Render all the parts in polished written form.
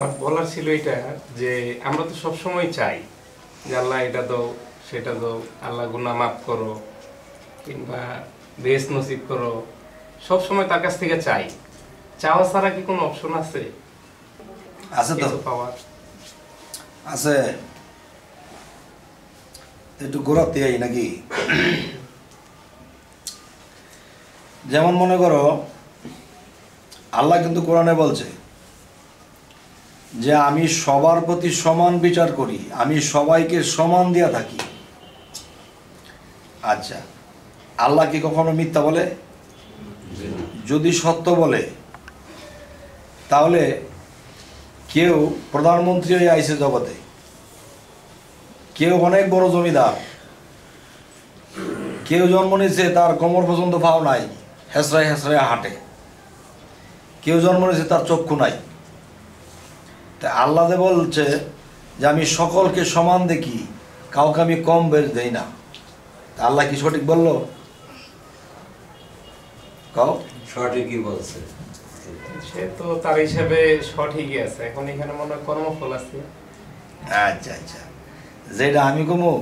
আমার বলার ছিল এটা যে আমরা তো সব সময় চাই যে আল্লাহ এটা দাও সেটা দাও, আল্লাহ গুনাহ মাফ করো কিংবা বেহেশত নসিব করো, সব সময় তার কাছ থেকে চাই। চাওয়া ছাড়া কি কোনো অপশন আছে? আছে তো, কিছু পাওয়ার আছে। একটু ঘোরাতে আই নাকি? যেমন মনে করো, আল্লাহ কিন্তু কোরআনে বলছে যে আমি সবার প্রতি সমান বিচার করি, আমি সবাইকে সমান দিয়া থাকি। আচ্ছা, আল্লাহ কি কখনো মিথ্যা বলে? যদি সত্য বলে তাহলে কেউ প্রধানমন্ত্রী হয়ে আইছে জগতে, কেউ অনেক বড় জমিদার, কেউ জন্ম নিয়েছে তার কোমর পর্যন্ত পাও নাই, হেসরায় হেসরায় হাঁটে, কেউ জন্ম নিয়েছে তার চক্ষু নাই। তা আল্লাহ যে বলছে যে আমি সকলকে সমান দেখি, কাউকে আমি কম বেশ দেই না, তা আল্লাহ কি সঠিক বললো? কাউ সঠিকই বলছে। সে তো তার হিসাবে সঠিকই আছে। এখন এখানে মনে হয় কর্মফল আছে। আচ্ছা আচ্ছা, যেটা আমি কমো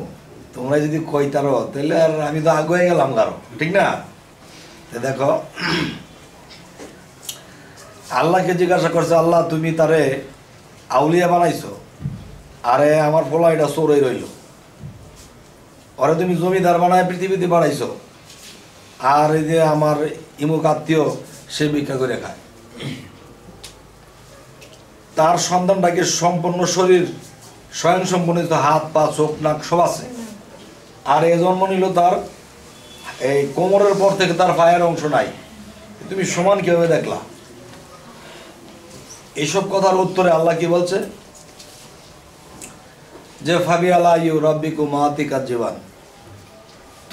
তোমরা যদি কইতারো তাহলে আর আমি তো আগে গেলাম কারো, ঠিক না? তো দেখো, আল্লাহকে জিজ্ঞাসা করছে, আল্লাহ তুমি তারে আউলিয়া বানাইছো, আরে আমার পোলা এটা চোরই রইল, ওরে তুমি জমিদার বানায় পৃথিবীতে বাড়াইছো, আর এই যে আমার ইমুক আত্মীয় সে ভিক্ষা করে খায়, তার সন্তানটাকে সম্পূর্ণ শরীর স্বয়ং সম্পূর্ণ হাত পা চোখ নাক সব আছে, আর এ জন্ম নিল তার এই কোমরের পর থেকে তার পায়ের অংশ নাই, তুমি সমান কিভাবে দেখলা? এইসব কথার উত্তরে আল্লাহ কি বলছে যে ফাবি আল্লাহ ইউ রব্বিকু মাতিকা জীবান,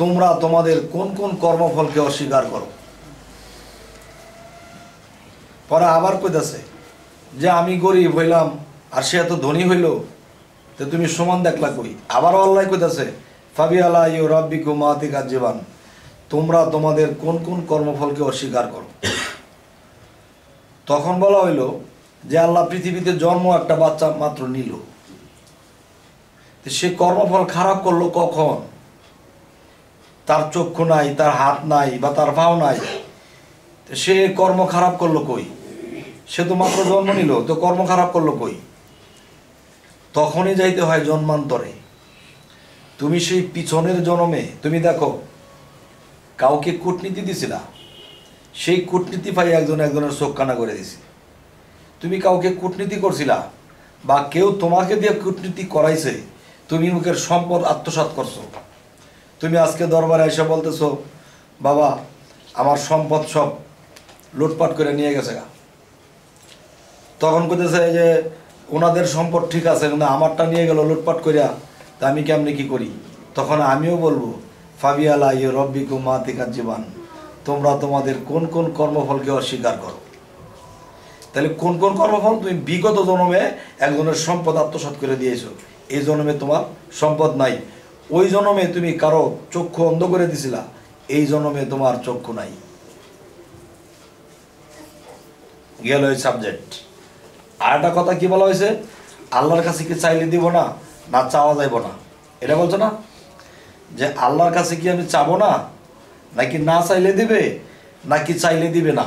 তোমরা তোমাদের কোন কোন কর্মফলকে অস্বীকার করো। পরে আবার কইতাছে যে আমি গরিব হইলাম আর সে এত ধনী হইল, তো তুমি সমান দেখলা কই? আবারও আল্লাহ কইতাছে ফাবি আল্লাহ ইউ রব্বিকু মাতিকা জীবান, তোমরা তোমাদের কোন কোন কর্মফলকে অস্বীকার করো। তখন বলা হইল যে আল্লাহ পৃথিবীতে জন্ম একটা বাচ্চা মাত্র নিল, সে কর্মফল খারাপ করলো কখন? তার চক্ষু নাই, তার হাত নাই বা তার পাও নাই, সে কর্ম খারাপ করলো কই? সে তো মাত্র জন্ম নিল, তো কর্ম খারাপ করলো কই? তখনই যাইতে হয় জন্মান্তরে। তুমি সেই পিছনের জন্মে তুমি দেখো কাউকে কূটনীতি দিছিলা, সেই কূটনীতি পাই একজনের চোখ কানা করে দিছে। তুমি কাউকে কূটনীতি করছিলা বা কেউ তোমাকে দিয়ে কূটনীতি করাইছে, তুমি মুখের সম্পদ আত্মসাৎ করছো। তুমি আজকে দরবারে এসে বলতেছো বাবা আমার সম্পদ সব লুটপাট করে নিয়ে গেছে গা, তখন কইতেছে যে ওনাদের সম্পদ ঠিক আছে কিন্তু আমারটা নিয়ে গেল লুটপাট করিয়া, তা আমি কেমনি কি করি? তখন আমিও বলবো ফাবিয়ালা ইয়ে রব্বিকু মাতিকা জীবান, তোমরা তোমাদের কোন কোন কর্মফলকে অস্বীকার করো। তাহলে কোন কোন কর্মফল? তুমি বিগত জন্মে একজনের সম্পদ আত্মসাৎ করে দিয়েছো, এই জন্মে তোমার সম্পদ নাই। ওই জন্মে তুমি কারো চক্ষু অন্ধ করে দিছিলা, এই জন্মে তোমার চক্ষু নাই। গেল ওই সাবজেক্ট। আর একটা কথা কি বলা হয়েছে, আল্লাহর কাছে কি চাইলে দিব না, না চাওয়া যাইব না, এটা বলছো না? যে আল্লাহর কাছে কি আমি চাবো না, নাকি না চাইলে দিবে, নাকি চাইলে দিবে না?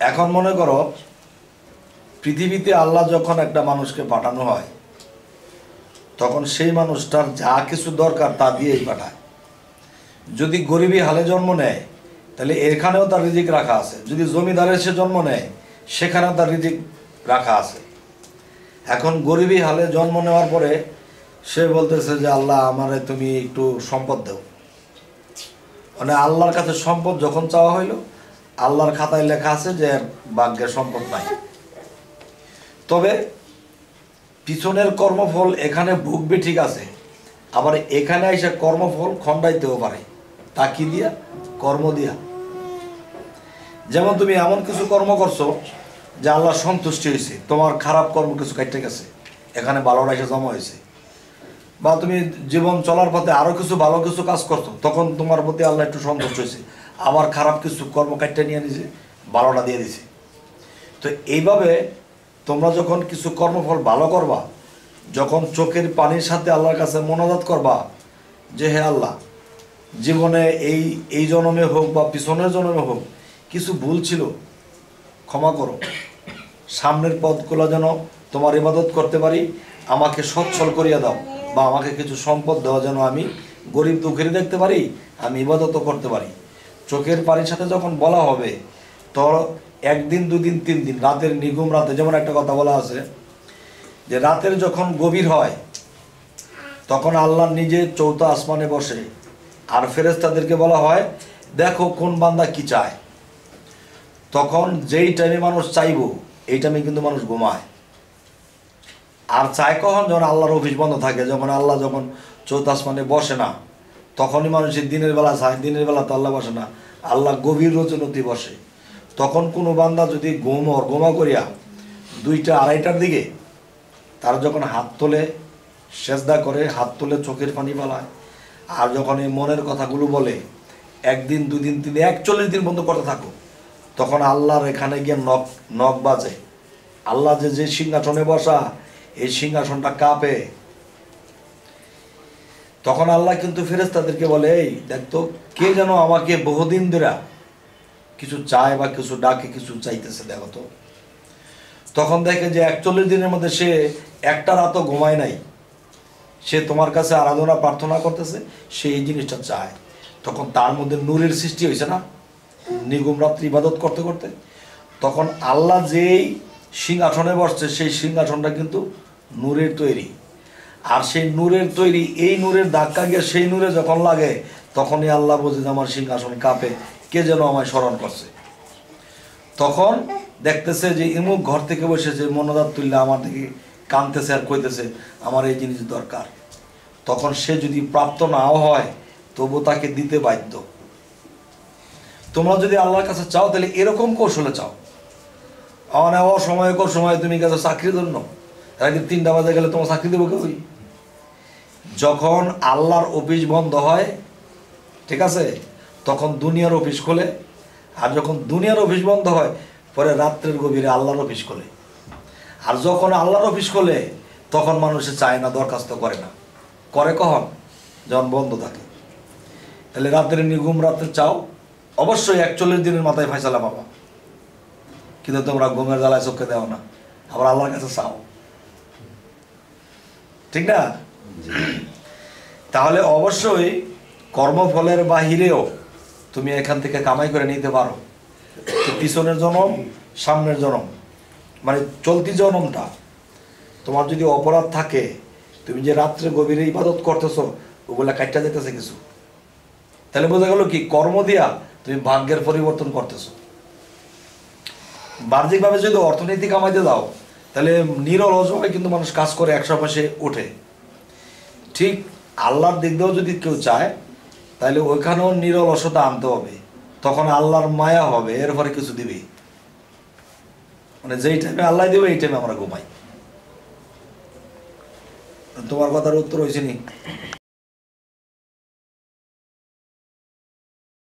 এখন মনে করো পৃথিবীতে আল্লাহ যখন একটা মানুষকে পাঠানো হয়, তখন সেই মানুষটার যা কিছু দরকার তা দিয়েই পাঠায়। যদি গরিবী হালে জন্ম নেয় তাহলে এখানেও তার রিজিক রাখা আছে, যদি জমিদারের সে জন্ম নেয় সেখানেও তার রিজিক রাখা আছে। এখন গরিবী হালে জন্ম নেওয়ার পরে সে বলতেছে যে আল্লাহ আমারে তুমি একটু সম্পদ দাও, মানে আল্লাহর কাছে সম্পদ যখন চাওয়া হইল, আল্লাহর খাতায় লেখা আছে যে ভাগ্যের সম্পদ নাই। তবে পিছনের কর্মফল এখানে ভুগবে ঠিক আছে, আবার এখানে এসে কর্মফল খণ্ডাইতেও পারে। তা কি দিয়া? কর্ম দিয়া। যেমন তুমি এমন কিছু কর্ম করছো যে আল্লাহ সন্তুষ্টি হয়েছে, তোমার খারাপ কর্ম কিছু কাটতে গেছে, এখানে ভালোটা এসে জমা হয়েছে। বা তুমি জীবন চলার পথে আরও কিছু ভালো কিছু কাজ করছো, তখন তোমার প্রতি আল্লাহ একটু সন্তুষ্ট হয়েছে, আবার খারাপ কিছু কর্ম কাটতে নিয়ে নিছে, ভালোটা দিয়ে দিছে। তো এইভাবে তোমরা যখন কিছু কর্মফল ভালো করবা, যখন চোখের পানির সাথে আল্লাহর কাছে মোনাজাত করবা যে হে আল্লাহ, জীবনে এই জন্মে হোক বা পিছনের জন্মে হোক কিছু ভুল ছিল, ক্ষমা করো, সামনের পথগুলো যেন তোমার ইবাদত করতে পারি, আমাকে সচ্ছল করিয়া দাও, বা আমাকে কিছু সম্পদ দেওয়া যেন আমি গরিব দুঃখেরই দেখতে পারি, আমি ইবাদতও করতে পারি। চোখের পানির সাথে যখন বলা হবে, তো একদিন দুদিন 3 দিন, রাতের নিগুম রাতে, যেমন একটা কথা বলা আছে যে রাতের যখন গভীর হয় তখন আল্লাহ নিজে চৌথা আসমানে বসে, আর ফেরেশতাদেরকে বলা হয় দেখো কোন বান্দা কি চায়। তখন যেই টাইমে মানুষ চাইব এই টাইমে কিন্তু মানুষ ঘুমায়। আর চায় কখন? যখন আল্লাহর অফিস বন্ধ থাকে, যখন আল্লাহ যখন চৌথা আসমানে বসে না, তখনই মানুষের দিনের বেলা চায়। দিনের বেলা তো আল্লাহ বসে না, আল্লাহ গভীর রজনীতে বসে। তখন কোনো বান্দা যদি গোমা করিয়া 2টা 2:30টার দিকে তার যখন হাত তোলে, সেজদা করে, হাত তোলে, চোখের পানি পালায়, আর যখন এই মনের কথাগুলো বলে, 1 দিন 2 দিন 3 দিন 41 দিন বন্ধ করতে থাকো, তখন আল্লাহর এখানে গিয়ে নখ বাজে। আল্লাহ যে সিংহাসনে বসা, এই সিংহাসনটা কাঁপে। তখন আল্লাহ কিন্তু ফেরেশতাদেরকে বলে, এই দেখতো কে যেন আমাকে বহুদিন ধরে কিছু চায় বা কিছু ডাকে, কিছু চাইতেছে, দেখো তো। তখন দেখে যে 41 দিনের মধ্যে সে একটা রাতও ঘুমায় নাই, সে তোমার কাছে আরাধনা প্রার্থনা করতেছে, সে এই জিনিসটা চায়। তখন তার মধ্যে নূরের সৃষ্টি হয়েছে না, নিগুম রাত্রি ইবাদত করতে করতে। তখন আল্লাহ যেই সিংহাসনে বসছে, সেই সিংহাসনটা কিন্তু নূরের তৈরি। আর সেই নূরের তৈরি, এই নূরের ধাক্কা গিয়ে সেই নূরে যখন লাগে, তখনই আল্লাহ বোঝে যে আমার সিংহাসন কাঁপে, কে যেন আমায় স্মরণ করছে। তখন দেখতেছে যে ইমুক ঘর থেকে বসে যে মনোজাত তুললে আমার দিকে কাঁদতেছে আর কইতেছে আমার এই জিনিস দরকার। তখন সে যদি প্রাপ্ত নাও হয় তবু তাকে দিতে বাধ্য। তোমরা যদি আল্লাহর কাছে চাও তাহলে এরকম কৌশলে চাও। মানে অসময়ে তুমি গেছো চাকরির জন্য, রাতে 3টা বাজে গেলে তোমার চাকরি দেবো কেউ? যখন আল্লাহর অফিস বন্ধ হয়, ঠিক আছে, তখন দুনিয়ার অফিস খোলে। আর যখন দুনিয়ার অফিস বন্ধ হয়, পরে রাত্রের গভীরে আল্লাহর অফিস খোলে। আর যখন আল্লাহর অফিস খোলে তখন মানুষে চায় না, দরখাস্ত করে না, করে কখন? যখন বন্ধ থাকে। তাহলে রাতের নিগুম রাত্রে চাও, অবশ্যই 41 দিনের মাথায় ফয়সালা পাবা। কিন্তু তোমরা ঘুমের জ্বালায় চোখে দেও না, আবার আল্লাহর কাছে চাও, ঠিক না? তাহলে অবশ্যই কর্মফলের বাহিরেও তুমি এখান থেকে কামাই করে নিতে পারো। পিছনের জনম, সামনের জনম, মানে চলতি জনমটা তোমার যদি অপরাধ থাকে, তুমি যে রাত্রে গভীরে ইবাদত করতেছো, ওগুলা কাটটা যেতেছে কিছু, তাহলে বোঝা গেল কি কর্ম দিয়া তুমি ভাগ্যের পরিবর্তন করতেছো। বাহ্যিকভাবে যদি অর্থনীতি কামাইতে দাও, তাহলে নিরলসভাবে কিন্তু মানুষ কাজ করে 100 মাসে ওঠে। ঠিক আল্লাহর দিক দিয়েও যদি কেউ চায়, তাহলে ওইখানেও নিরলসতা আনতে হবে, তখন আল্লাহর মায়া হবে, এরপরে কিছু দিবে। মানে যেই টাইমে আল্লাহ দিবে এই টাইমে আমরা ঘুমাই। তোমার কথার উত্তর হয়েছে নি?